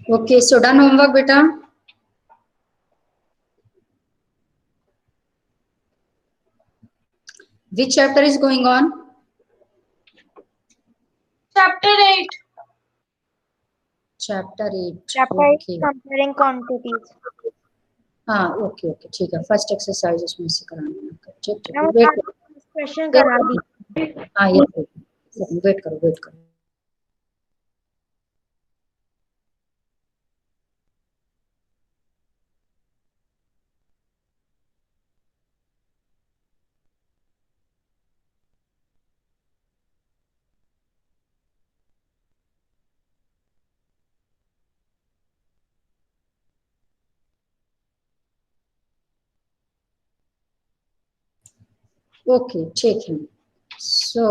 Okay, so done homework, beta. Which chapter is going on? Chapter 8. Chapter 8. Chapter 8 Okay. comparing quantities. हाँ, okay okay, ठीक है। First exercise उसमें से कराना। ठीक ठीक, मैम वेट करो। क्वेश्चन करा दी। हाँ, ये वेट करो, वेट करो। ओके, ठीक है। सो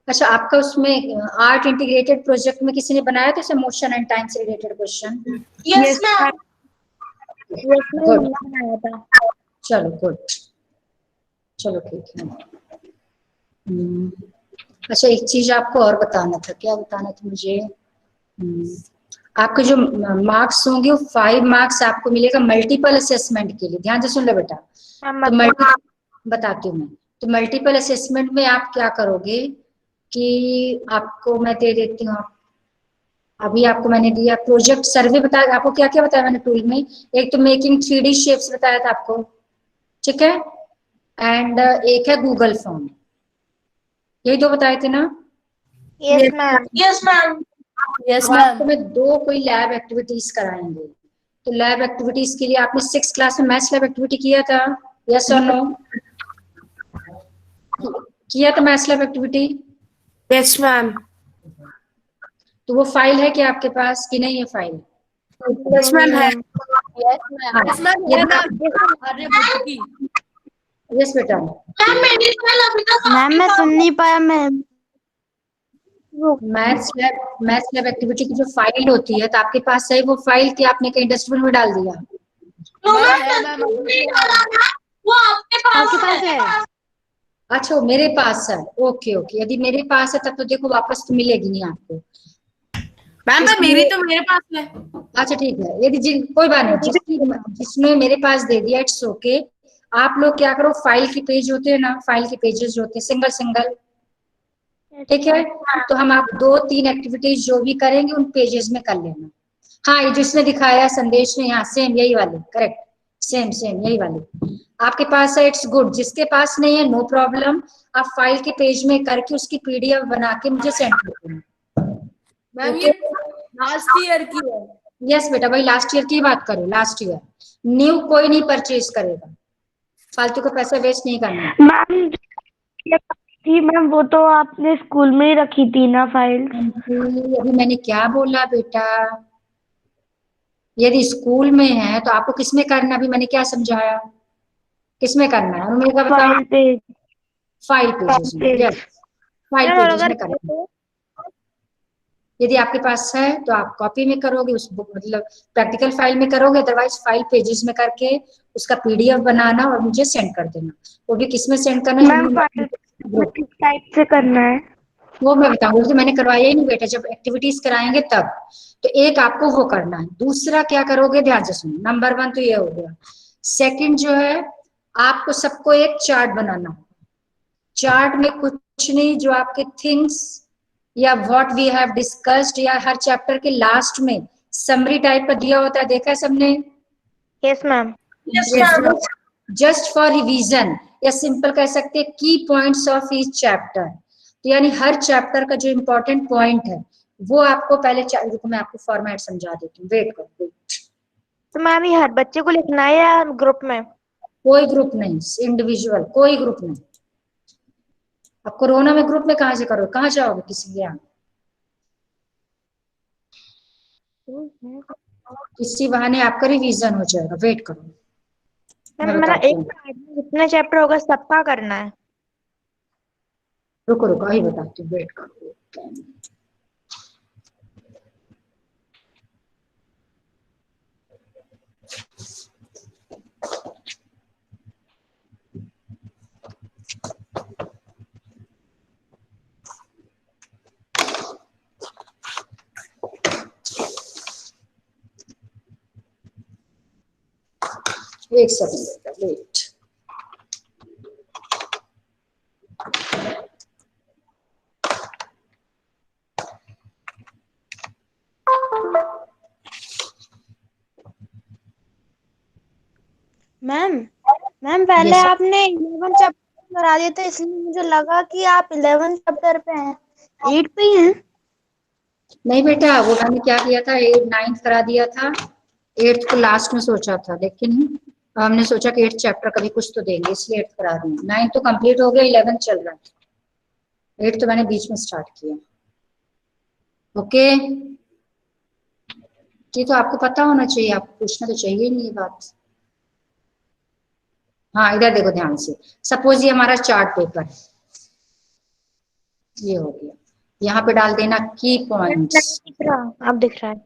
अच्छा, आपका उसमें आर्ट इंटीग्रेटेड प्रोजेक्ट में किसी ने बनाया था मोशन एंड टाइम से related question? Yes, ma'am. Yes ma'am, good, हमने बनाया था। चलो गुड, चलो ठीक है। अच्छा, एक चीज आपको और बताना था। क्या बताना था मुझे? आपके जो मार्क्स होंगे वो 5 मार्क्स आपको मिलेगा मल्टीपल असेसमेंट के लिए। ध्यान से सुन लो बेटा। तो बताती हूँ मैं। तो मल्टीपल असेसमेंट में आप क्या करोगे कि आपको मैं दे देती हूँ। अभी आपको मैंने दिया प्रोजेक्ट सर्वे। बताया आपको क्या क्या बताया मैंने टूल में? एक तो मेकिंग 3D शेप्स बताया था आपको, ठीक है, एंड एक है गूगल फॉर्म। यही दो बताए थे ना? Yes ma'am. Yes, ma'am. अब आपको मैं 2 कोई लैब एक्टिविटीज कराएंगे। तो लैब एक्टिविटीज के लिए आपने 6th क्लास में मैथ्स लैब एक्टिविटी किया था? यस और नो? किया था maths lab activity? Yes, ma'am. तो वो फाइल है क्या आपके पास कि नहीं है फाइल? Yes, ma'am. है. Yes ma'am. Yes, ma'am. है, ma'am. अरे बुद्धि. यस बेटा। मैम मेरी फाइल अभी तक मैम मैं सुन नहीं पाया मैम। मैथ्स लैब एक्टिविटी की जो फाइल होती है तो आपके पास है वो फाइल कि आपने कहीं डस्टबिन में डाल दिया? वो आपके पास है. अच्छा, वो मेरे पास है। ओके ओके, यदि मेरे पास है तब तो देखो वापस तो मिलेगी नहीं आपको। मैम मेरी तो मेरे पास है. अच्छा ठीक है, यदि कोई बात नहीं, जिसने मेरे पास दे दिया इट्स ओके। आप लोग क्या करो, फाइल के पेज होते हैं ना, फाइल के पेजेस जो होते हैं सिंगल सिंगल, ठीक है, तो हम आप 2-3 एक्टिविटीज जो भी करेंगे उन पेजेस में कर लेना। हाँ, ये जिसने दिखाया संदेश ने, यहाँ सेम यही वाली, करेक्ट, सेम सेम यही वाली आपके पास है। It's good. जिसके पास नहीं है नो प्रॉब्लम, आप फाइल के पेज में करके उसकी पीडीएफ बना के मुझे सेंड कर देना। मैम ये लास्ट ईयर की है. यस बेटा, वही लास्ट ईयर की बात करो, लास्ट ईयर। न्यू कोई नहीं परचेज करेगा, फालतू का पैसा वेस्ट नहीं करना। मैम थी मैम, वो तो आपने स्कूल में ही रखी थी ना फाइल। अभी मैंने क्या बोला बेटा? यदि स्कूल में है तो आपको किसमें करना? अभी मैंने क्या समझाया, किसमें करना है? मेरे को बताओ। File page. फाइल पेजेस में, यस, फाइल मैम और पेजेस अगर में करना। यदि आपके पास है तो आप कॉपी में करोगे, उस बुक मतलब प्रैक्टिकल फाइल में करोगे, अदरवाइज फाइल पेजेस में करके उसका पीडीएफ बनाना और मुझे सेंड कर देना। वो भी किसमें सेंड करना है? मैम फाइल किस टाइप से करना है? वो मैं बताऊंगी, तो मैंने करवाया ही नहीं बेटा, जब एक्टिविटीज कराएंगे तब। तो एक आपको वो करना है, दूसरा क्या करोगे ध्यान से सुनो। नंबर 1 तो ये हो गया। सेकंड जो है, आपको सबको एक चार्ट बनाना है। चार्ट में कुछ नहीं, जो आपके थिंग्स या व्हाट वी हैव डिस्कस्ड, या हर चैप्टर के लास्ट में समरी टाइप का दिया होता है, देखा है सबने? Yes ma'am. Just for revision, या सिंपल कह सकते हैं की पॉइंट्स ऑफ ईच चैप्टर। तो यानी हर चैप्टर का जो इम्पोर्टेंट पॉइंट है वो आपको पहले रुको मैं आपको फॉर्मेट समझा देती हूँ, वेट करो। तो मैम ये हर बच्चे को लिखना है या ग्रुप में? कोई ग्रुप नहीं, इंडिविजुअल, कोई ग्रुप नहीं। अब कोरोना में ग्रुप में कहाँ से करो, कहाँ जाओगे किसी के यहाँ? इसी बहाने आपका रिवीजन हो जाएगा। वेट करो, मैम मैं मेरा बताती एक हूँ। जितना चैप्टर होगा सबका करना है। रुको रुको, अभी बताती हूँ, वेट करो। एक सेकंड वेट। मैम मैम पहले Yes, sir. आपने 11 चैप्टर करा दिए थे, इसलिए मुझे लगा कि आप 11 चैप्टर पे हैं, 8 पे ही हैं। नहीं बेटा, वो मैंने क्या किया था, 8 9th करा दिया था, 8th को लास्ट में सोचा था, लेकिन हमने सोचा कि 8th चैप्टर कभी कुछ तो देंगे, इसलिए 8th करा रही हूँ। 9th तो कंप्लीट हो गया, 11th चल रहा है, 8th तो मैंने बीच में स्टार्ट किया। ओके, ये तो आपको पता होना चाहिए, आपको पूछना तो चाहिए नहीं ये बात। हाँ, इधर देखो ध्यान से। सपोज ये हमारा चार्ट पेपर है, ये हो गया, यहाँ पे डाल देना की पॉइंट्स, अब दिख रहा है।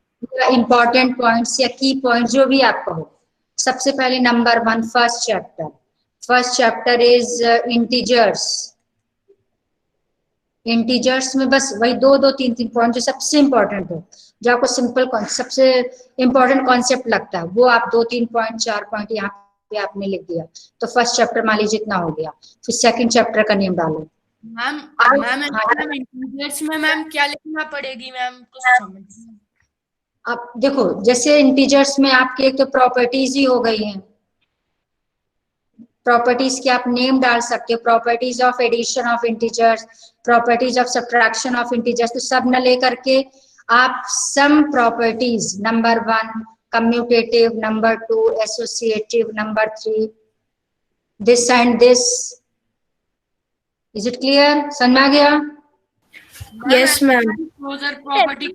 इंपॉर्टेंट पॉइंट्स या की पॉइंट जो भी आप कहो। सबसे पहले number 1 first chapter is integers. Integers में बस वही दो तीन पॉइंट जो सबसे इंपॉर्टेंट हो, जो आपको सिंपल सबसे इंपॉर्टेंट कॉन्सेप्ट लगता है, वो आप 2-3 पॉइंट 4 पॉइंट यहाँ पे आपने लिख दिया, तो फर्स्ट चैप्टर मान लीजिए इतना हो गया। फिर सेकंड चैप्टर का नेम डालो। मैम इंटीजर्स में मैम क्या लिखना पड़ेगी मैम, कुछ समझ। अब देखो, जैसे इंटीजर्स में आपके एक तो प्रॉपर्टीज ही हो गई हैं, प्रॉपर्टीज के आप नेम डाल सकते हो, properties of addition of integers, properties of subtraction of integers, तो सब न लेकर के आप some properties, number 1 commutative, number 2 associative, number 3 this and this. Is it clear? समझ में आ गया? Yes ma'am. Closure property,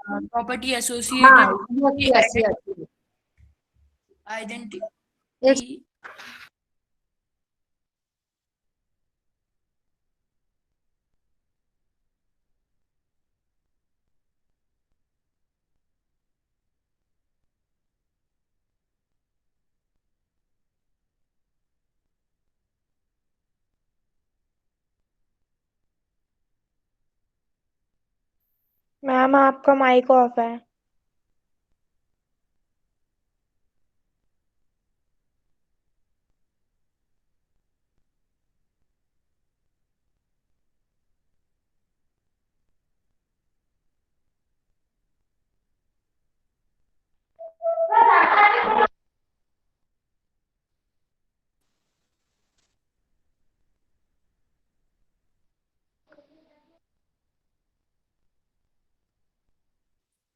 property associated, identity. Ma'am आपका माइक ऑफ है।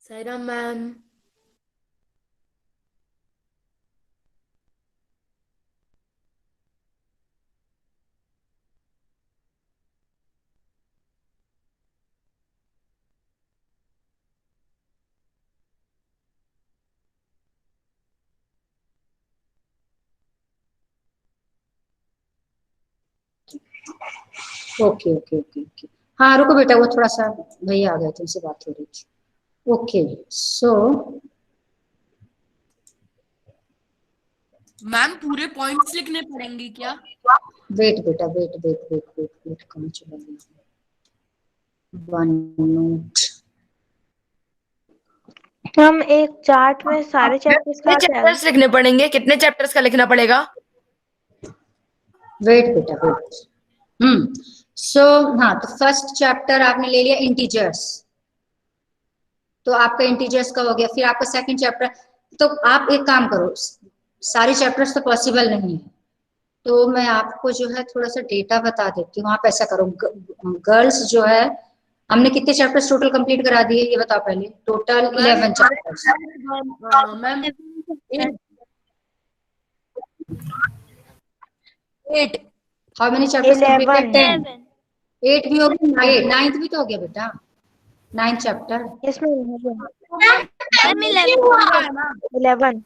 Saira ma'am, okay okay okay okay. हाँ रुको बेटा, वो थोड़ा सा भैया आ गए थे, उनसे बात हो रही थी। ओके सो मैम पूरे पॉइंट्स लिखने पड़ेंगे क्या? वेट बेटा, वेट कहाँ चला गया? One note. हम एक चार्ट में सारे चैप्टर्स का चैप्टर्स लिखने पड़ेंगे, कितने चैप्टर्स का लिखना पड़ेगा? वेट बेटा वेट। सो हाँ, तो फर्स्ट चैप्टर आपने ले लिया इंटीजर्स, तो आपका इंटीजर्स का हो गया। फिर आपका सेकंड चैप्टर, तो आप एक काम करो, सारे चैप्टर्स तो पॉसिबल नहीं है, तो मैं आपको जो है थोड़ा सा डेटा बता देती हूँ। आप ऐसा करो, गर्ल्स जो है, हमने कितने चैप्टर्स टोटल कंप्लीट करा दिए ये बताओ पहले। Total 11 chapters. Ma'am 8। How many chapters completed? 10। 8 भी हो गया, 9th भी तो हो गया बेटा, 9th चैप्टर। इसमें 11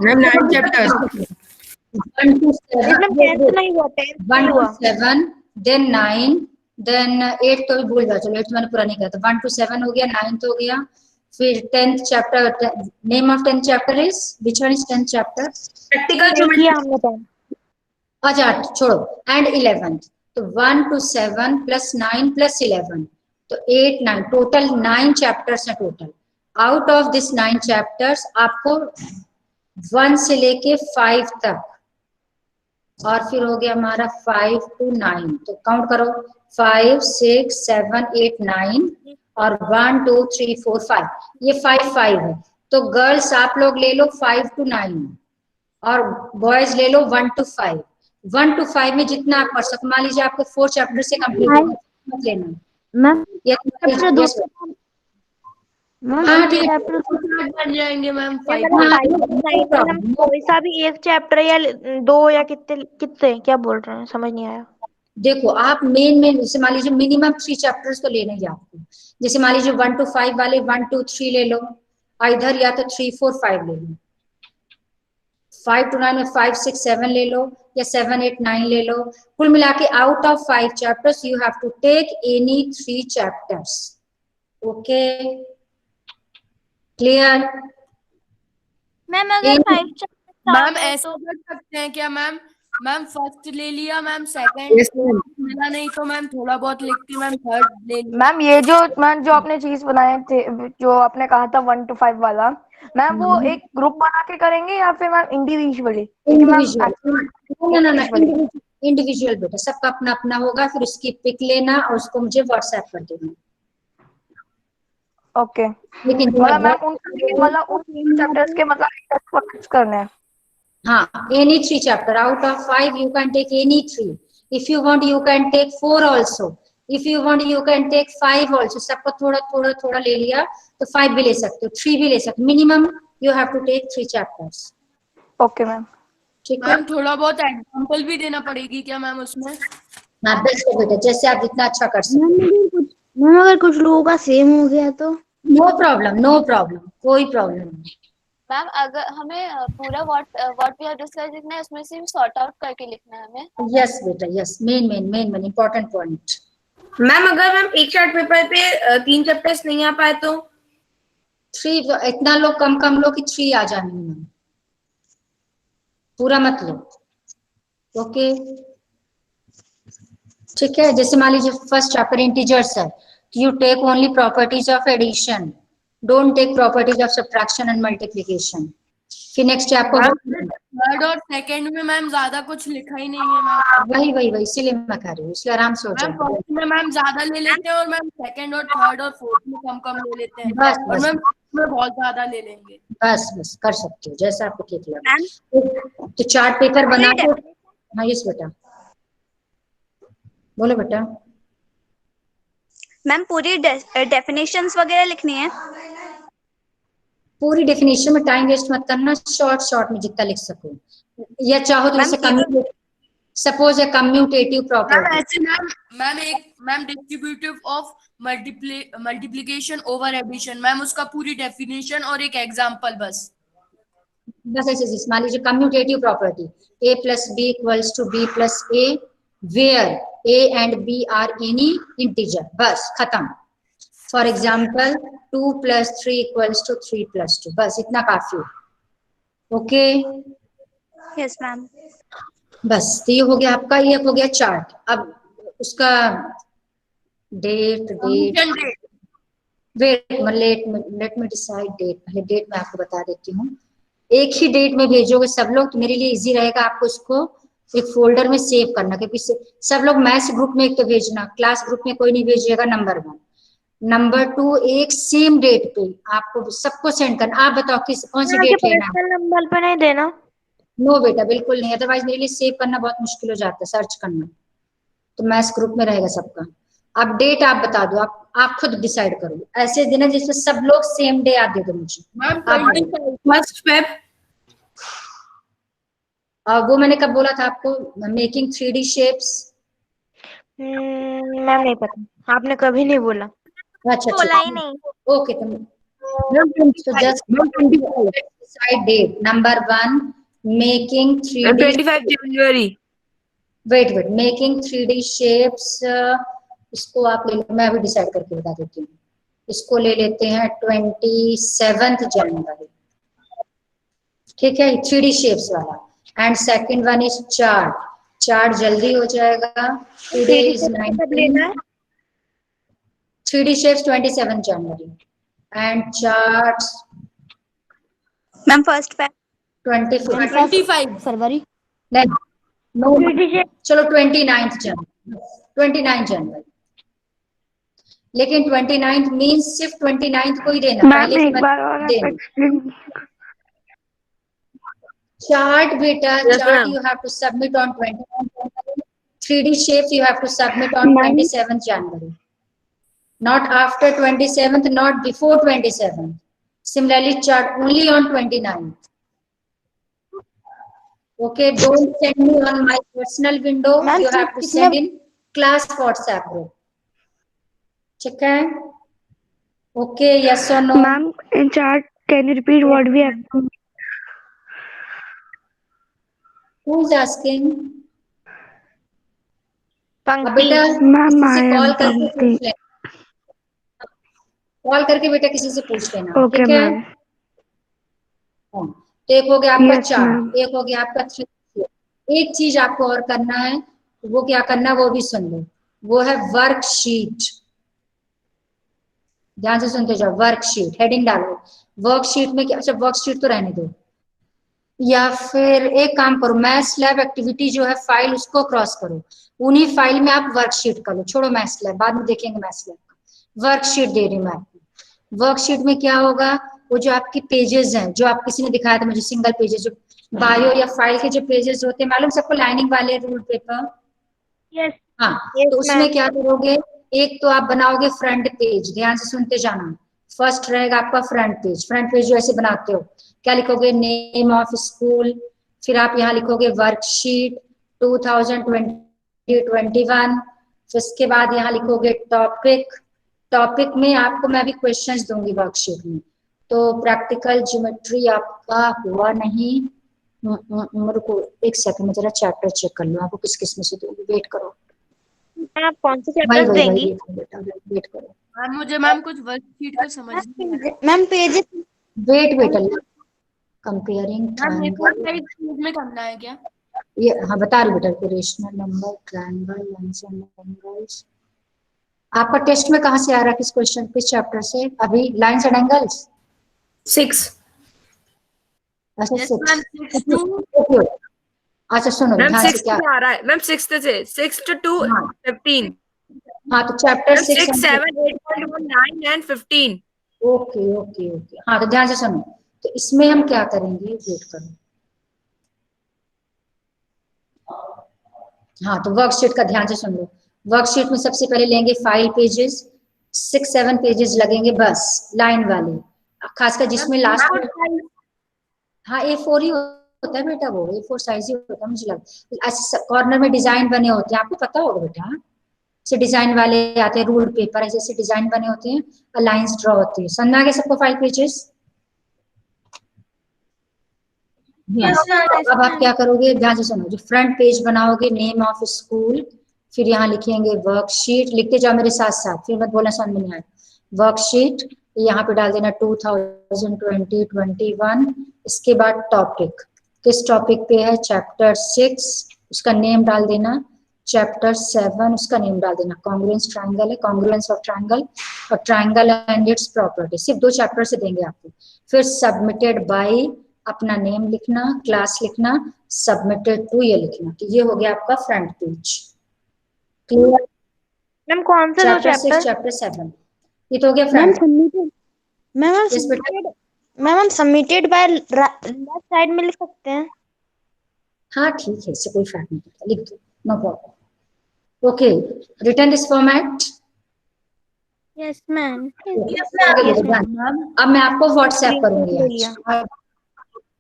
मैम 9 चैप्टर्स, 1 to 7, इसमें 10 नहीं हुआ, 10 1 to हुआ। 7, then 9, then 8 तो भी भूल गया, चलो 8 मैंने पूरा नहीं किया, तो 1 to 7 हो गया, 9th हो गया। फिर 10th chapter, name of 10th chapter is, which one is 10th chapter? Practical किया हमने 10। अच्छा छोड़ो, एंड 11th, तो 1 to 7 plus 9 plus 11, तो 8 9, टोटल 9 चैप्टर्स है total. Out of this 9 chapters आपको 1 से लेके 5 तक, और फिर हो गया हमारा 5 to 9। तो काउंट करो, 5 6 7 8 9 और 1 2 3 4 5, ये 5 है। तो गर्ल्स आप लोग ले लो 5 to 9 और बॉयज ले लो 1 to 5। 1 to 5 में जितना आप पढ़ सको, मान लीजिए आपको 4 चैप्टर से कंप्लीट होगा, मत लेना। मैम ये चैप्टर दो मैम हाँ, एक ठीक है। चैप्टर बन जाएंगे मैम या 5 मतलब हाँ, 5 to 9 में हम कोई सा भी एक चैप्टर या दो या कितने कितने क्या बोल रहे हैं, समझ नहीं आया। देखो आप मेन जैसे मान लीजिए मिनिमम 3 चैप्टर्स तो लेने ही आपको। जैसे मान लीजिए 1 to 5 वाले 1 2 3 ले लो, इधर या तो 3 4 5 ले लो। 5 to 9 में 5 6 7 ले लो, या 7 8 9 ले लो। कुल मिला के out of 5 chapters you have to take any 3 chapters. Okay, clear? Ma'am अगर 5 चैप्टर मैम ऐसा कर सकते हैं क्या मैम? मैम फर्स्ट ले लिया मैम, सेकंड Yes, ma'am. मिला नहीं तो मैम थोड़ा बहुत लिख के मैम थर्ड ले लिया। मैम ये जो मैम जो आपने चीज बनाए थे, जो आपने कहा था 1 to 5 वाला, मैम वो एक ग्रुप बना के करेंगे या फिर मैम इंडिविजुअली? इंडिविजुअल, ना इंडिविजुअल बेटा, सबका अपना अपना होगा। फिर उसकी पिक लेना और उसको मुझे व्हाट्सएप कर देना। ओके, लेकिन मतलब मैम उन चैप्टर्स के मतलब टेस्ट करने हैं। हाँ, any 3 chapter out of 5 you can take any 3. If you want you can take 4 also. If you want you can take 5 also. सबको थोड़ा थोड़ा थोड़ा ले लिया तो 5 भी ले सकते हो, 3 भी ले सकते हो। Minimum you have to take 3 chapters. Okay ma'am. ठीक है? मैम थोड़ा बहुत एग्जांपल भी देना पड़ेगी क्या मैम उसमें? हाँ बेस्ट है बेटा, जैसे आप जितना अच्छा कर सकते। मैम अगर कुछ लोगों का सेम हो गया तो? नो प्रॉब्लम, नो प्रॉब्लम, कोई प्रॉब्लम नहीं। मैम अगर हमें पूरा व्हाट वी हैव डिस्कस्ड लिखना है, उसमें से सॉर्ट आउट करके लिखना है हमें। यस बेटा, yes, main important point. Ma'am अगर मैम एक चार्ट पेपर पे 3 चैप्टर्स नहीं आ पाए तो? 3, इतना लो, कम लो कि 3 आ जाए मिनिमम, पूरा मत लो। ओके, ठीक है। जैसे मान लीजिए फर्स्ट चैप्टर इंटीजर्स है, you take only properties of addition, don't take properties of subtraction and multiplication. फिर नेक्स्ट चैप्टर थर्ड और सेकंड में मैम ज्यादा कुछ लिखा ही नहीं है मैम। वही इसीलिए मैं कह रही हूँ, इसलिए आराम से हो मैम जाएगा। फर्स्ट में मैम ज्यादा ले लेते हैं और मैम सेकंड और थर्ड और फोर्थ में कम ले लेते हैं, बस और बस मैम में बहुत ज्यादा ले लेंगे। बस कर सकते हो जैसा आपको ठीक लगे। तो चार्ट पेपर बना के, हाँ यस बेटा, बोलो बेटा। मैम पूरी डेफिनेशंस वगैरह लिखनी है? पूरी डेफिनेशन में टाइम वेस्ट मत करना, शॉर्ट में जितना लिख सको, या चाहो तो जैसे suppose a commutative ma'am property. ऐसे ma'am distributive of multiplication over addition, ma'am उसका पूरी डेफिनेशन और एक एग्जांपल बस ऐसे मान लीजिए commutative property, a plus b equals to b plus a where a and b are any integer, बस खत्म। For example 2 plus 3 equals to 3 plus 2, बस इतना काफी है। Okay, yes ma'am. बस तो ये हो गया आपका, ये हो गया चार्ट। अब उसका date wait let me decide date. पहले डेट मैं आपको बता देती हूँ। एक ही डेट में भेजोगे सब लोग तो मेरे लिए इजी रहेगा, आपको उसको एक फोल्डर में सेव करना, क्योंकि सब लोग मैथ्स ग्रुप में एक तो भेजना, क्लास ग्रुप में कोई नहीं भेजिएगा। नंबर 1, नंबर 2, एक सेम डेट पे आपको सबको सेंड करना। आप बताओ कौन सी डेट लेना है? नंबर पे नहीं देना? नो बेटा बिल्कुल नहीं, अदरवाइज मेरे लिए सेव करना बहुत मुश्किल हो जाता है, सर्च करना। तो मैथ्स ग्रुप में रहेगा सबका। अब डेट आप बता दो, आप खुद डिसाइड करो। ऐसे दिन है जिसमें सब लोग सेम डे याद दे दो मुझे। मैम। 1st Feb। वो मैंने कब बोला था आपको? Making 3D shapes. मैम नहीं पता, आपने कभी नहीं बोला। अच्छा बोला ही नहीं। ओके, तो just decide date. Number 1, making 3D 25 जनवरी। Wait making 3D shapes. इसको आप ले लो, मैं अभी डिसाइड करके बता देती हूँ। इसको ले लेते हैं 27 जनवरी, ठीक है, 3D शेप्स वाला। And second one is chart जल्दी हो जाएगा। Today is 19, 3D shapes 27 January and charts ma'am 1st Feb। 24 25 फरवरी। नहीं, नो, 26 चलो 29 जनवरी, 29 जनवरी। लेकिन 29 मीन्स सिर्फ 29 को ही देना, मैम पहले की एक मत बार और आप देना। Explain. Chart beta, Yes, chart ma'am. you have to submit on 29 January. 3D shapes you have to submit on Ma'am. 27th January. Not after 27th, not before 27th. Similarly, chart only on 29th. Okay, don't send me on my personal window. Ma'am, You have to send in class WhatsApp group. ठीक है? Okay, yes or no? Ma'am, in chart, can you repeat what we have to? Who's asking? अब पंक्ति। बेटा Ma'am, किसी से I call am करके Pankti. पूछ लेना, कॉल करके बेटा किसी से पूछ लेना, Okay, ठीक है? ma'am. हाँ, तो एक हो गया आपका Yes, चार्ट, ma'am. एक हो गया आपका 3D। एक चीज आपको और करना है, वो क्या करना, वो भी सुन लो, वो है वर्कशीट। ध्यान से सुनते जाओ, वर्कशीट, हेडिंग डालो। वर्कशीट में क्या, अच्छा वर्कशीट तो रहने दो, या फिर एक काम करो, मैथ्स लैब एक्टिविटी जो है फाइल, उसको क्रॉस करो, उन्हीं फाइल में आप वर्कशीट कर लो। छोड़ो मैथ्स लैब, बाद में देखेंगे मैथ्स लैब का। वर्कशीट दे रही हूँ मैं आपको। वर्कशीट में क्या होगा, वो जो आपकी पेजेस हैं, जो आप किसी ने दिखाया था मुझे, सिंगल पेजेस, जो बायो या फाइल के जो पेजेस होते हैं, मालूम सबको, लाइनिंग वाले रूल पेपर। Yes. हाँ, तो उसमें क्या करोगे, एक तो आप बनाओगे फ्रंट पेज, ध्यान से सुनते जाना। फर्स्ट रहेगा आपका फ्रंट पेज। फ्रंट पेज जो ऐसे बनाते हो, क्या लिखोगे, नेम ऑफ स्कूल, फिर आप यहाँ लिखोगे वर्कशीट 2020-21, फिर इसके बाद यहाँ लिखोगे टॉपिक। टॉपिक में आपको मैं अभी क्वेश्चंस दूंगी वर्कशीट में। तो प्रैक्टिकल ज्योमेट्री आपका हुआ नहीं, रुको एक सेकंड में जरा चैप्टर चेक कर लो, आपको किस किस में से दूंगी, वेट करो। आप कौन से वही चैप्टर वही वही, देंगी? बेटा वेट करो, मैम मुझे मैम कुछ वर्कशीट का समझ नहीं आया। मैम पेज वेट बेटा, comparing ma'am A4 triangle, size में करना है क्या? ये हाँ बता रही बेटा, rational number, triangle, lines and angles. आपका टेस्ट में कहाँ से आ रहा है, किस क्वेश्चन, किस चैप्टर से अभी, लाइंस एंड एंगल्स? 6. अच्छा Yes, 6। ma'am, 6 to ओके, अच्छा सुनो मैम ध्यान से 6 क्या, से आ रहा है मैम, 6th से 6 to हाँ 15. हाँ, तो chapter ma'am 6 6, 7, 8.1, 9 and 15. Okay okay okay, हाँ तो ध्यान से सुनो। तो इसमें हम क्या करेंगे, वेट करो, हाँ तो वर्कशीट का ध्यान से सुन लो। वर्कशीट में सबसे पहले लेंगे फाइल पेजेस, 6-7 पेजेस लगेंगे बस, लाइन वाले, खासकर जिसमें लास्ट में, हाँ A4 ही होता है बेटा, वो A4 साइज ही होता है मुझे लगता है। कॉर्नर में डिजाइन बने होते हैं, आपको पता होगा बेटा, से डिजाइन वाले आते हैं, रूल पेपर ऐसे ऐसे डिजाइन बने होते हैं और लाइंस ड्रॉ होती है। समझ आ गया सबको फाइल पेजेस? अब आप क्या करोगे, ध्यान से सुनो, जो फ्रंट पेज बनाओगे, नेम ऑफ स्कूल, फिर यहाँ लिखेंगे वर्कशीट, लिखते जाओ मेरे साथ साथ, फिर मत बोलना समझ में नहीं आया। वर्कशीट यहाँ पे डाल देना 2020-21, इसके बाद टॉपिक, किस टॉपिक पे है, चैप्टर 6, उसका नेम डाल देना, चैप्टर 7 उसका नेम डाल देना, कॉन्ग्रुएंस ट्रायंगल है, कॉन्ग्रुएंस ऑफ ट्रायंगल और ट्रायंगल एंड इट्स प्रॉपर्टी, सिर्फ 2 चैप्टर से देंगे आपको। फिर सबमिटेड बाय, अपना नेम लिखना, क्लास लिखना, सबमिटेड टू ये लिखना, तो ये हो गया आपका फ्रंट पेज। क्लियर? मैम कौन से दो चैप्टर 6 चैप्टर? चैप्टर 7, ये तो हो गया ma'am front. Submitted, ma'am Yes, बेटा। Ma'am submitted by left side में लिख सकते हैं? हाँ ठीक है, इससे कोई फर्क नहीं पड़ता, लिख दो, no problem. Okay, return this format. Yes ma'am. अब मैं आपको व्हाट्सएप करूंगी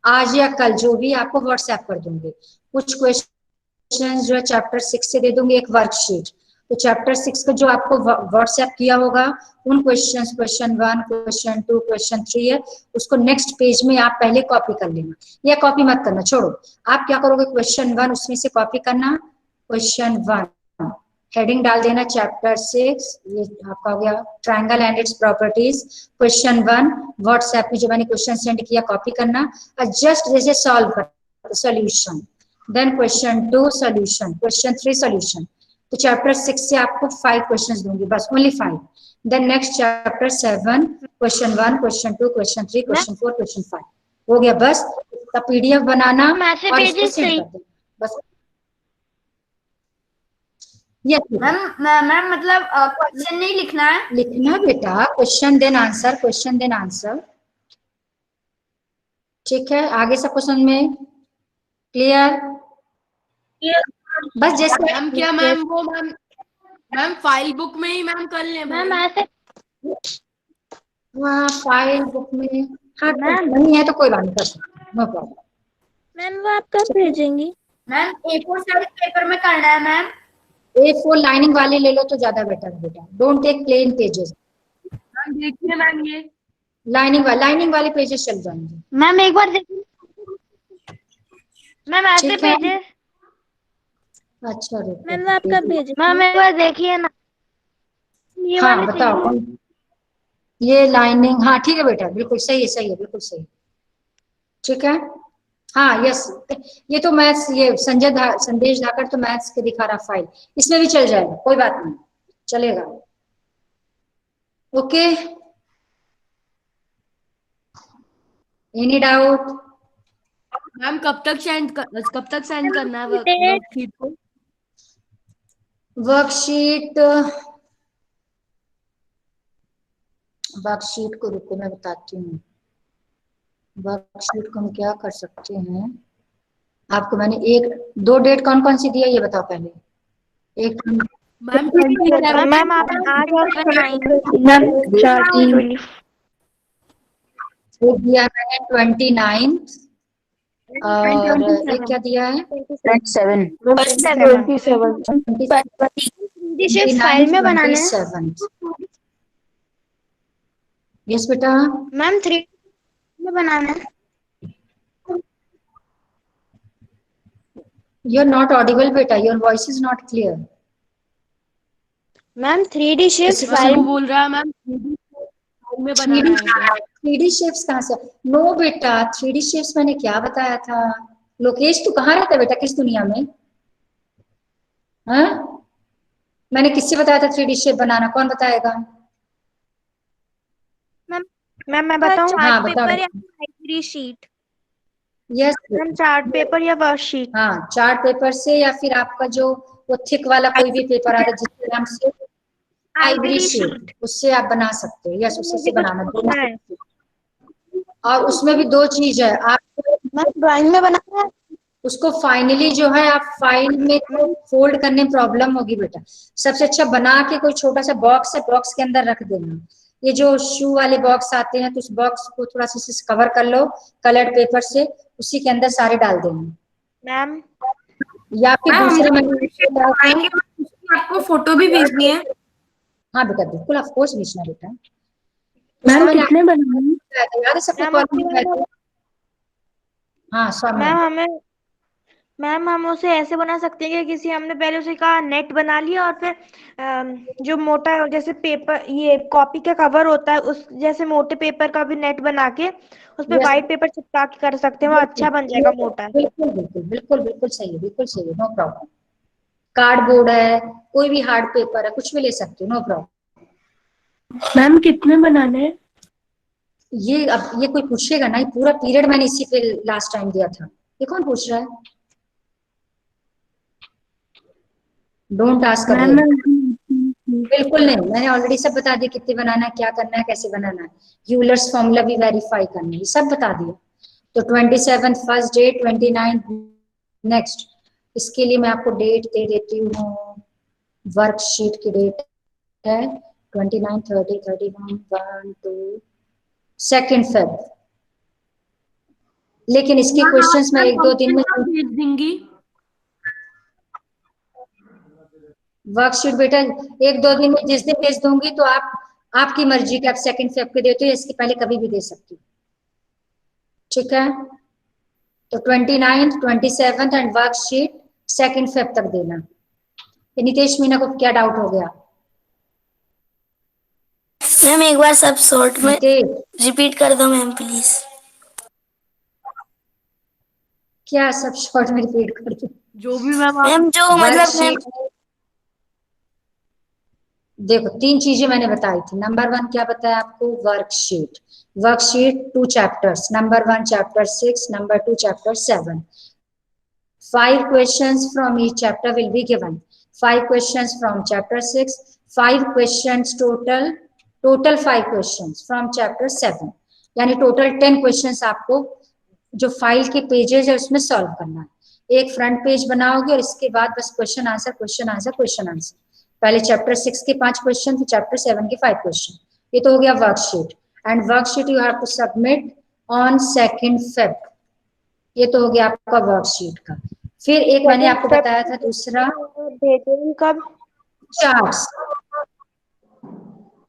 आज या कल, जो भी आपको व्हाट्सएप कर दूंगी। कुछ क्वेश्चन जो है चैप्टर 6 से दे दूंगी, एक वर्कशीट, तो चैप्टर 6 का जो आपको व्हाट्सएप किया होगा, उन क्वेश्चंस, क्वेश्चन 1, क्वेश्चन 2, क्वेश्चन 3 है, उसको नेक्स्ट पेज में आप पहले कॉपी कर लेना, या कॉपी मत करना, छोड़ो। आप क्या करोगे, क्वेश्चन 1 उसमें से कॉपी करना, क्वेश्चन 1 हेडिंग डाल देना चैप्टर 6, ये आपका हो गया triangle and its properties. Question 1 WhatsApp में जो मैंने क्वेश्चन सेंड किया कॉपी करना और जस्ट जैसे सॉल्व कर solution, then question 2 solution, question 3 solution. तो चैप्टर 6 से आपको 5 क्वेश्चंस दूंगी बस, only 5। Then next chapter 7 question 1, question 2, question 3, question 4, question 5 हो गया बस। का PDF बनाना मैम ऐसे और इसको पेजेस सेंड सही कर देना बस। यस मैम मैम मतलब क्वेश्चन नहीं लिखना है? लिखना बेटा, question then answer, question then answer. ठीक है, आगे सब क्वेश्चन में क्लियर? बस जैसे मैम क्या मैम वो मैम फाइल बुक में ही मैम कर लें मैम भाई? ऐसे वहाँ फाइल बुक में, हाँ मैम नहीं है तो कोई बात नहीं, कर सकते, नो प्रॉब्लम। मैम वो आप कब भेजेंगी? मैम A4 साइज पेपर में करना है मैम? A4 लाइनिंग वाले ले लो तो ज्यादा बेटर है बेटा, don't take plain pages. Ma'am देखिए मैम ये लाइनिंग वाले पेजेस चल जाएंगे। मैम एक बार देखिए मैम ऐसे ठीक है, पेजेस। अच्छा रुको, मैम वो आप कब देखो। भेजेंगी? मैम एक बार देखिए ना, ये हाँ वाले बताओ चाहिए। कौन, ये लाइनिंग, हाँ ठीक है बेटा, बिल्कुल सही है, सही है, बिल्कुल सही। ठीक है, हाँ यस, ये तो मैथ्स, ये संदेश धाकर तो मैथ्स के दिखा रहा फाइल, इसमें भी चल जाएगा, कोई बात नहीं, चलेगा। Okay, any doubt? मैम कब तक सेंड करना है वर्कशीट को? वर्कशीट, वर्कशीट को रुको मैं बताती हूँ। वर्कशीट को हम क्या कर सकते हैं, आपको मैंने दो डेट कौन कौन सी दी है ये बताओ पहले। एक मैम 27 मैम आप आज और बनाएंगे? एक दिया मैंने 29 और एक क्या दिया है 27 फाइल में बनाना है। 27। यस बेटा, मैम 3 में बनाना है। यू आर नॉट ऑडिबल बेटा, your voice is not clear. Ma'am 3D shapes किसी फाइल वो बोल रहा है मैम फाइल में बनाना है क्या? 3D शेप्स कहाँ से? नो बेटा, 3D शेप्स मैंने क्या बताया था? लोकेश तू कहाँ रहता है बेटा, किस दुनिया में? हाँ, मैंने किससे बताया था 3D शेप बनाना, कौन बताएगा? मैम मैं बताऊं? हाँ बताओ। A3 sheet. Yes, ma'am chart paper या वर्कशीट? हाँ चार्ट पेपर से, या फिर आपका जो वो थिक वाला कोई भी पेपर आता है जिसके नाम से आइवरी शीट, उससे आप बना सकते हो। यस, उसी से बनाना दोनों है। से। और उसमें भी दो चीज है, आप मैम ड्राइंग में बनाना है। उसको फाइनली जो है आप फाइल में तो फोल्ड करने में प्रॉब्लम होगी बेटा, सबसे अच्छा बना के कोई छोटा सा बॉक्स है, बॉक्स के अंदर रख देना। ये जो शू वाले बॉक्स आते हैं तो उस बॉक्स को थोड़ा सा कवर कर लो कलर्ड पेपर से, उसी के अंदर सारे डाल देना। मैम या फिर मैम दूसरे हम में आएंगे, आपको फोटो भी भेजनी है? हाँ बेटा बिल्कुल, ऑफ कोर्स भेजना बेटा। मैम उसको कितने बनाने? याद है सबको मैम उसी वाले कॉल। हाँ स्वामी, मैम हम उसे ऐसे बना सकते हैं कि किसी हमने पहले उसे का नेट बना लिया और फिर जो मोटा जैसे पेपर ये कॉपी का कवर होता है उस जैसे मोटे पेपर का भी नेट बना के उस पे Yes. व्हाइट पेपर चिपका के कर सकते हैं, वो अच्छा बन जाएगा मोटा। बिल्कुल बिल्कुल बिल्कुल बिल्कुल सही है, बिल्कुल सही है, नो प्रॉब्लम। कार्डबोर्ड है, कोई भी हार्ड पेपर है, कुछ भी ले सकते हो, नो प्रॉब्लम। मैम कितने बनाने हैं? ये अब ये कोई पूछेगा ना, ये पूरा पीरियड मैंने इसी पे लास्ट टाइम दिया था, ये कौन पूछ रहा है? डोंट आस्क मैम बिल्कुल नहीं, मैंने ऑलरेडी सब बता दिया, कितने बनाना है, क्या करना है, कैसे बनाना है, यूलर्स फॉर्मूला भी वेरीफाई करना है, सब बता दिया। तो 27 फर्स्ट डे, 29 नेक्स्ट, इसके लिए मैं आपको डेट दे देती हूँ। वर्कशीट की डेट है 29, 30, 31, 1, 2, 2 फेब। लेकिन इसके क्वेश्चंस मैं एक दो दिन में भेज देंगी। वर्कशीट बेटा एक दो दिन में जिस दिन भेज दूंगी तो आप आपकी मर्जी कि आप 2 फेब के देते हो, इसके पहले कभी भी दे सकती हो। ठीक है, तो 29, 27 एंड वर्कशीट 2 फेब तक देना। नितेश मीना को क्या डाउट हो गया? मैम एक बार सब शॉर्ट में नितेश रिपीट कर दो मैम प्लीज। क्या सब शॉर्ट में रिपीट कर दो? जो भी मैम मैम जो मतलब मैम वर्कशीट देखो 3 चीजें मैंने बताई थी। नंबर 1 क्या बताया आपको? Worksheet. Worksheet 2 chapters, number 1 chapter 6, number 2 chapter 7. 5 questions from each chapter will be given. 5 questions from chapter 6, 5 questions total 5 questions from chapter 7. यानी टोटल 10 क्वेश्चंस आपको जो फाइल के पेजेस है उसमें सॉल्व करना है। एक फ्रंट पेज बनाओगे और इसके बाद बस question answer question answer question answer. पहले चैप्टर 6 के 5 क्वेश्चन, फिर चैप्टर 7 के 5 क्वेश्चन। ये तो हो गया worksheet. And worksheet you have to submit on 2 Feb। ये तो हो गया आपका वर्कशीट का। फिर एक मैंने आपको बताया था दूसरा, भेजेंगे कब? चार्ट्स।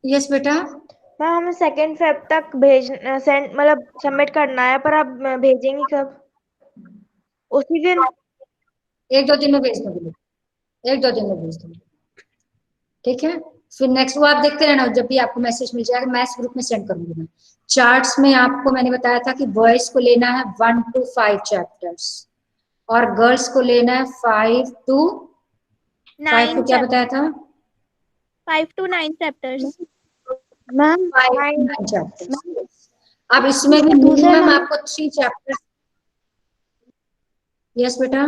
यस बेटा। मैम हमें 2 Feb तक सेंड मतलब सबमिट करना है, पर आप भेजेंगी कब? उसी दिन? 1-2 दिन में भेज दूंगी, 1-2 दिन में भेज दूंगी, ठीक है। फिर नेक्स्ट वो आप देखते रहना, जब भी आपको मैसेज मिल जाएगा मैं इस ग्रुप में सेंड करूंगी। मैं चार्ट्स में आपको मैंने बताया था कि बॉयज को लेना है 1 to 5 चैप्टर्स और गर्ल्स को लेना है 5 to 5 क्या बताया था? 5 to 9 chapters. Ma'am 5 to 9 chapters. अब इसमें भी मिनिमम आपको 3 चैप्टर्स। यस बेटा।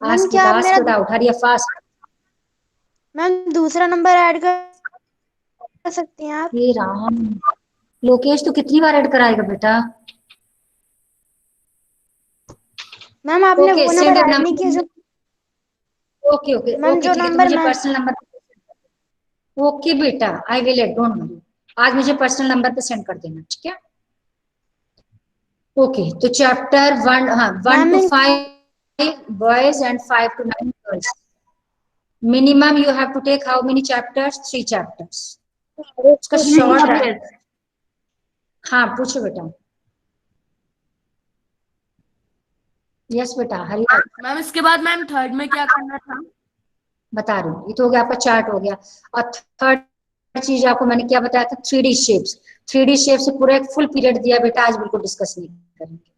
मैम क्या आप मेरा डाउट हरिया फास्ट। मैम दूसरा नंबर ऐड कर सकती हैं आप? हे राम, लोकेश तो कितनी बार ऐड कराएगा बेटा? मैम आपने ओके, वो send number your add number. नहीं किया जो ओके ओके मैम ओके, जो ठीक है, तो नंबर मुझे मैं पर्सनल नंबर। ओके बेटा, I will add, don't worry. आज मुझे पर्सनल नंबर पे सेंड कर देना, ठीक है। ओके, तो चैप्टर 1, हाँ 1 to 5 boys and 5 to 9 girls. Minimum you have to take how many chapters? 3 chapters. उसका शॉर्ट है। हाँ पूछो बेटा। यस बेटा हरिया। मैम इसके बाद मैम थर्ड में क्या करना था? बता रही हूँ, ये तो हो गया आपका चार्ट हो गया। और थर्ड चीज आपको मैंने क्या बताया था? 3D shapes. 3D शेप से पूरा एक फुल पीरियड दिया बेटा, आज बिल्कुल डिस्कस नहीं करेंगे।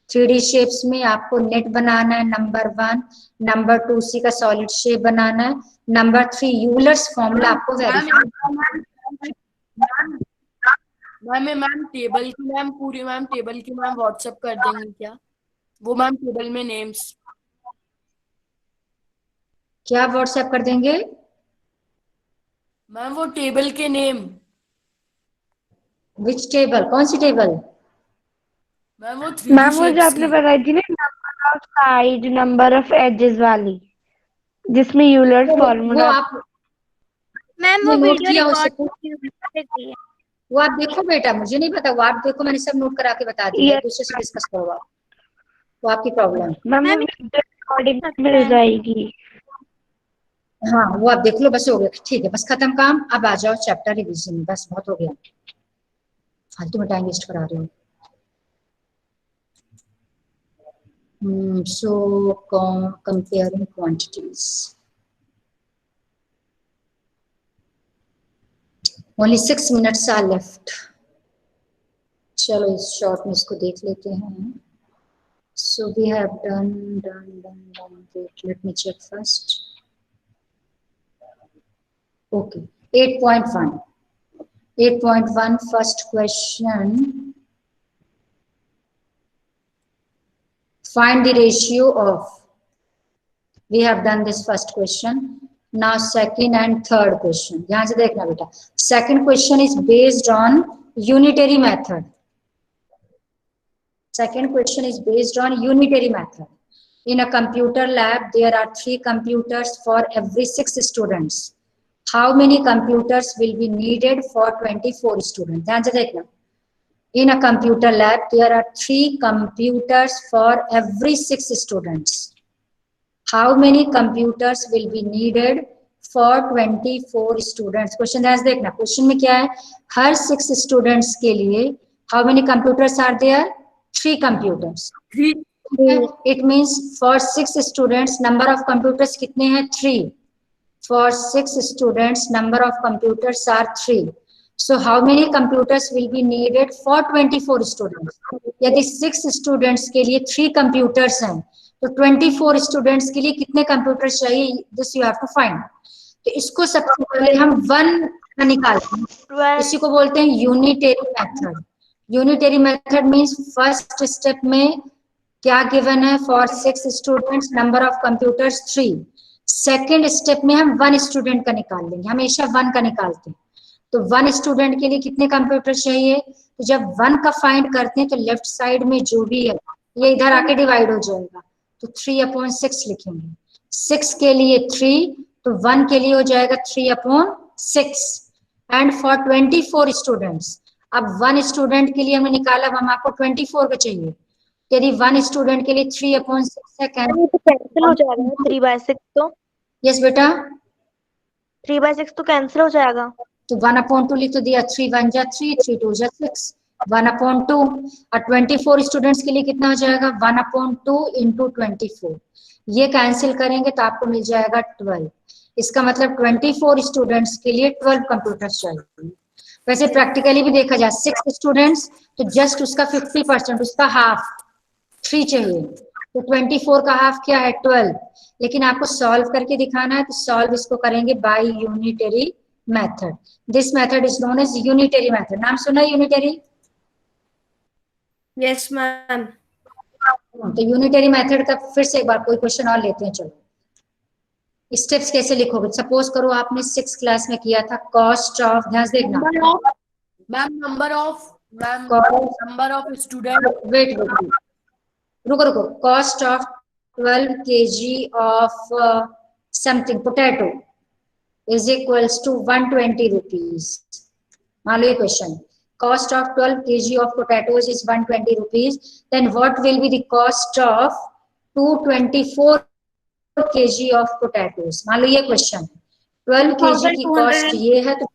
3D शेप्स में आपको नेट बनाना है नंबर 1, नंबर 2 उसी का सॉलिड शेप बनाना है, नंबर 3 यूलर्स फॉर्मूला आपको वेरीफाई। मैम टेबल की मैम पूरी मैम टेबल की मैम व्हाट्सएप कर देंगे क्या? वो मैम टेबल में नेम्स। क्या व्हाट्सएप कर देंगे? मैम वो टेबल के नेम। विच टेबल? कौन सी टेबल? मैम वो 3D मैम वो जो शेप्स आपने की। बताई थी ना, number of side, number of edges वाली, जिसमें यूलर वो फॉर्मूला। आप मैम वो नोट वीडियो किया रिकॉर्ड उससे? वो आप देखो बेटा, मुझे नहीं पता, वो आप देखो, मैंने सब नोट करा के बता दिया है, दूसरे से डिस्कस करो आप, वो आपकी प्रॉब्लम है। मैम वो रिकॉर्डिंग मिल जाएगी। हाँ वो आप देख लो, बस हो गया, ठीक है, बस खत्म काम। अब आ जाओ चैप्टर रिवीजन में, बस बहुत हो गया, फालतू में टाइम वेस्ट करा रहे हो। So comparing quantities. Only 6 minutes are left. चलो इस शॉर्ट में इसको देख लेते हैं। So we have done. Wait, let me check first. Okay, 8.1. 8.1 first question. Find the ratio of. We have done this first question. Now second and third question. यहाँ से देखना बेटा। Second question is based on unitary method. Second question is based on unitary method. In a computer lab, there are 3 computers for every 6 students. How many computers will be needed for 24 students? ध्यान से देखना। In a computer lab, there are 3 computers for every 6 students. How many computers will be needed for 24 students? Question ध्यान से देखना। Question में क्या है? हर 6 students के लिए how many computers are there? 3 computers. 3। It means for 6 students number of computers कितने हैं? 3. For 6 students number of computers are 3. So how many computers will be needed for 24 students? यदि 6 students के लिए 3 computers हैं, तो 24 students के लिए कितने कंप्यूटर चाहिए, this you have to find. तो इसको सबसे पहले हम 1 का निकालते हैं, इसी को बोलते हैं unitary method. Unitary method means first step में क्या गिवन है, for 6 students number of computers 3। Second step में हम 1 स्टूडेंट का निकाल लेंगे, हमेशा 1 का निकालते हैं। तो 1 स्टूडेंट के लिए कितने कंप्यूटर चाहिए, तो जब 1 का फाइंड करते हैं तो लेफ्ट साइड में जो भी है ये इधर आके डिवाइड हो जाएगा, तो 3/6 लिखेंगे। 6 के लिए 3, तो 1 के लिए हो जाएगा 3/6। एंड फॉर 24 स्टूडेंट्स, अब 1 स्टूडेंट के लिए हमने निकाला, अब हम आपको 24 का चाहिए। यदि 1 स्टूडेंट के लिए 3/6 है, कैंसिल हो जाएगा ना 3/6 तो? यस बेटा, 3/6 तो कैंसिल हो जाएगा। तो 1/2 लिख तो दिया, 3 1 जा 3, 3 2 जा 6, 1/2। और 24 स्टूडेंट्स के लिए कितना हो जाएगा, 1/2 इंटू 24। ये कैंसिल करेंगे तो आपको मिल जाएगा 12। इसका मतलब 24 स्टूडेंट्स के लिए 12 कंप्यूटर चाहिए। वैसे प्रैक्टिकली भी देखा जाए 6 स्टूडेंट्स तो जस्ट उसका 50%, उसका हाफ 3 चाहिए, तो 24 का हाफ क्या है 12। लेकिन आपको सॉल्व करके दिखाना है, तो सॉल्व इसको करेंगे by unitary method. This method is known as unitary method. नाम सुना यूनिटरी? Yes ma'am. तो यूनिटरी मेथड का फिर से एक बार कोई क्वेश्चन और लेते हैं। चलो, स्टेप्स कैसे लिखोगे, सपोज करो आपने 6th क्लास में किया था, कॉस्ट ऑफ, ध्यान से देखना, ma'am number of student, wait रुको, cost of 12 kg of something potato is equals to 120 rupees. मान लो ये question, cost of 12 kg of potatoes is 120 rupees, then what will be the cost of 224 kg of potatoes? मान लो ये question, 12 kg की cost ये है, तो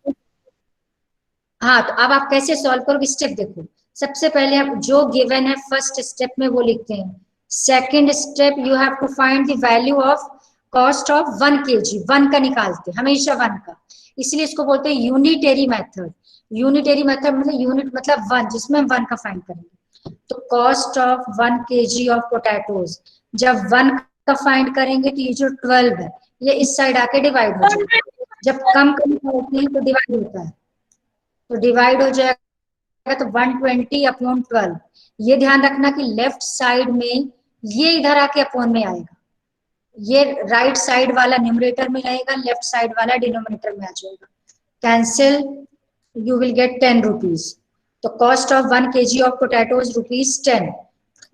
हाँ, तो अब आप कैसे सॉल्व करोगे, स्टेप देखो। सबसे पहले आप जो गिवन है फर्स्ट स्टेप में वो लिखते हैं। Second step, you have to find the value of cost of 1 kg, 1 का निकालते हैं हमेशा 1 का, इसलिए इसको बोलते हैं यूनिटरी मेथड। यूनिटरी मेथड मतलब यूनिट मतलब 1, जिसमें हम 1 का फाइंड करेंगे। तो cost of 1 kg of potatoes, जब 1 का फाइंड करेंगे तो ये जो 12 है ये इस साइड आके डिवाइड हो जाएगा, जब कम होते हैं तो डिवाइड होता है, तो डिवाइड हो जाएगा, तो 120/12। ये ध्यान रखना कि लेफ्ट साइड में ये इधर आके अपॉन में आएगा, ये राइट साइड वाला न्यूमरेटर में रहेगा, लेफ्ट साइड वाला डिनोमिनेटर में आ जाएगा, cancel, you will get 10 rupees. The cost of 1 kg of potatoes rupees 10.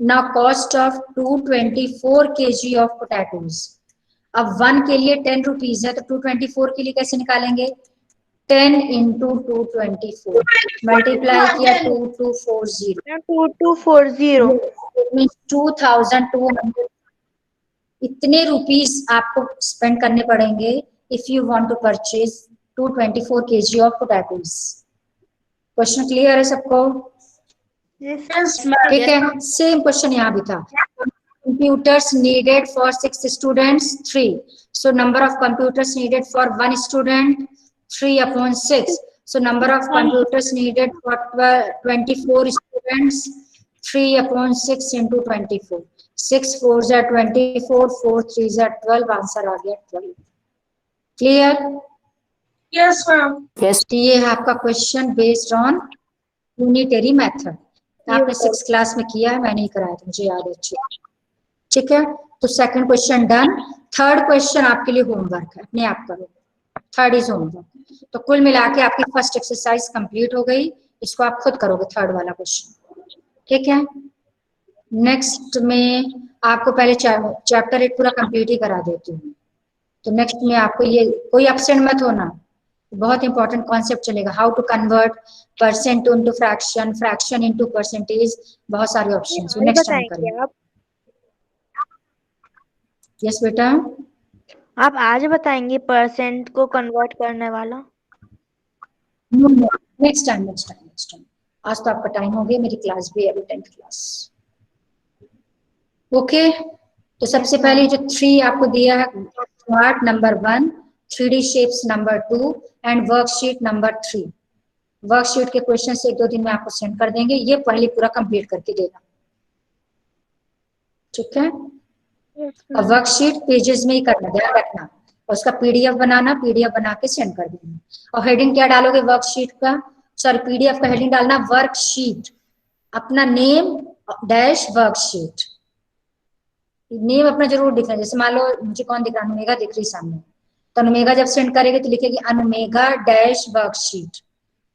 Now cost of 224 kg of potatoes. अब 1 के लिए 10 रुपीज है, तो 224 के लिए कैसे निकालेंगे, 10 into 224 मल्टीप्लाई किया 2240, 2240 2200। इतने रुपीज आपको स्पेंड करने पड़ेंगे if you want to purchase 224 kg of potatoes। Question clear है सबको? ठीक है, सेम क्वेश्चन यहाँ भी था। Computers needed for 6 students 3, so number of computers needed for 1 student 3/6, so number of computers needed for 24 students 3/6 into 24, 6 4s are 24, 4 3s are 12, answer आ गया 12। Clear? Yes ma'am. ये है आपका question based on unitary method. आपने 6th class में किया है, मैंने ही कराया था, मुझे याद है अच्छे। ठीक है, तो second question done. Third question आपके लिए होमवर्क है, अपने आप करो, थर्ड इज होमवर्क। तो कुल मिला के आपकी फर्स्ट एक्सरसाइज कंप्लीट हो गई, इसको आप खुद करोगे थर्ड वाला क्वेश्चन। ठीक है, नेक्स्ट में आपको पहले चैप्टर 8 पूरा कंप्लीट ही करा देती हूँ। तो नेक्स्ट में आपको ये कोई एब्सेंट मत होना, बहुत इंपॉर्टेंट कॉन्सेप्ट चलेगा, how to convert percent into fraction, fraction into percentage, बहुत सारे ऑप्शंस नेक्स्ट टाइम करेंगे। यस बेटा, आप आज बताएंगे परसेंट को कन्वर्ट करने वाला? Next time. आज तो आपका टाइम हो गया, मेरी क्लास भी है अभी 10th क्लास। ओके, तो सबसे पहले जो 3 आपको दिया है, part number 1, 3D shapes number 2 and worksheet number 3। Worksheet के क्वेश्चन 1-2 दिन में आपको सेंड कर देंगे, ये पहले पूरा कंप्लीट करके देना। ठीक है, और वर्कशीट पेजेस में ही करना, ध्यान रखना, और उसका पीडीएफ बनाना, पीडीएफ बना के सेंड कर देना। और हेडिंग क्या डालोगे वर्कशीट का, सॉरी पीडीएफ का हेडिंग डालना वर्कशीट, अपना नेम डैश वर्कशीट, नेम अपना जरूर दिखना। जैसे मान लो मुझे कौन दिख रहा है, अनुमेघा दिख रही सामने, तो अनुमेघा जब सेंड करेगी तो लिखेगी अनुमेघा डैश वर्कशीट,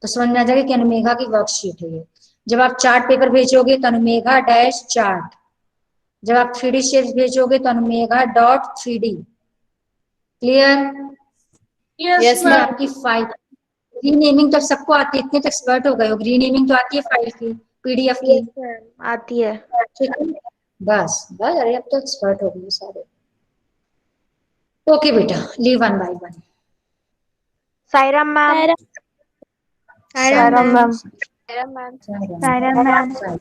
तो समझ में आ जाएगा कि अनुमेघा की वर्कशीट है ये। जब आप चार्ट पेपर भेजोगे तो अनुमेघा डैश चार्ट, जब आप 3D शेप्स भेजोगे तो Anumegha dot 3D। Clear? Yes ma'am. आपकी फाइल रीनेमिंग तो सबको आती है, इतने तो एक्सपर्ट हो गए हो, रीनेमिंग तो आती है फाइल की, पीडीएफ की। आती है। ठीक है, बस बस, अरे अब तो एक्सपर्ट हो गए सारे। ओके बेटा, leave 1 by 1। Saira ma'am. Saira Saira ma'am. Ma'am Saira ma'am.